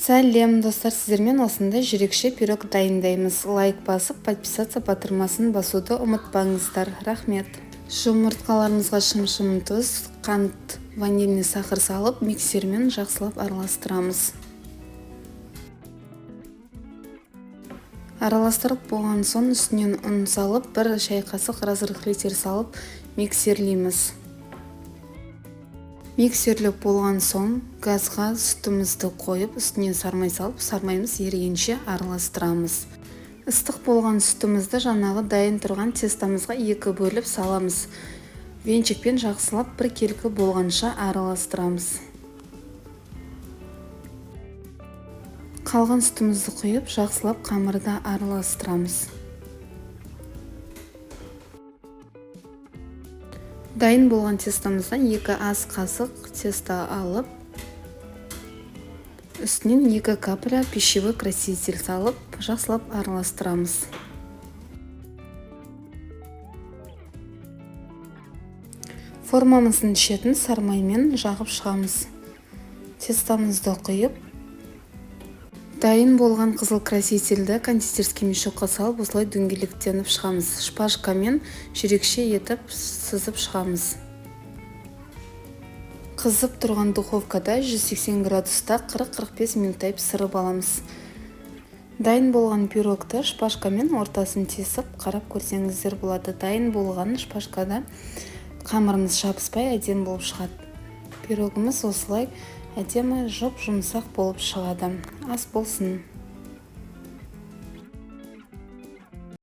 Сәлем достар, сіздермен осындай жүрекше пирог дайындаймыз. Лайк басып, подписаться батырмасын басуды ұмытпаңыздар. Рахмет. Жұмыртқаларымызға шым-шым тұз, қант, ванильный сахар салып, миксермен жақсылап араластырамыз. Араластырып болған соң үстінен ұн салып, бір шай қасық разрыхлитель салып, миксерлейміз. Миксерлеп болған соң газға сүтімізді қойып, үстінен сармай салып, сармаймыз ерігенше араластырамыз. Ыстық болған сүтімізді жаңағы дайын тұрған тестамызға екі бөліп саламыз. Венчикпен жақсылап бір келкі болғанша араластырамыз. Қалған сүтімізді құйып, жақсылап қамырда араластырамыз. Дайын болған тестамыздан 2 ас қасық теста алып, үстінен 2 капля пищевой краситель салып, жақсылап араластырамыз. Формамыздың шетін сармаймен жағып шығамыз. Тестамызды құйып, дайын болған қызыл красительді кондитерский мешокқа салып, осылай дөңгелектеніп шығамыз. Шпажкамен жүрекше етіп сызып шығамыз. Қызып тұрған духовкада 180 градуста 40-45 минуттай пісіріп аламыз. Дайын болған пирогты шпажкамен ортасын тесіп, қарап көрсеңіздер болады. Дайын болған шпажкада қамырымыз жабыспай әдемі болып шығады. Пирогымыз осылай әдемі жұп-жұмсақ болып шығады. Ас болсын.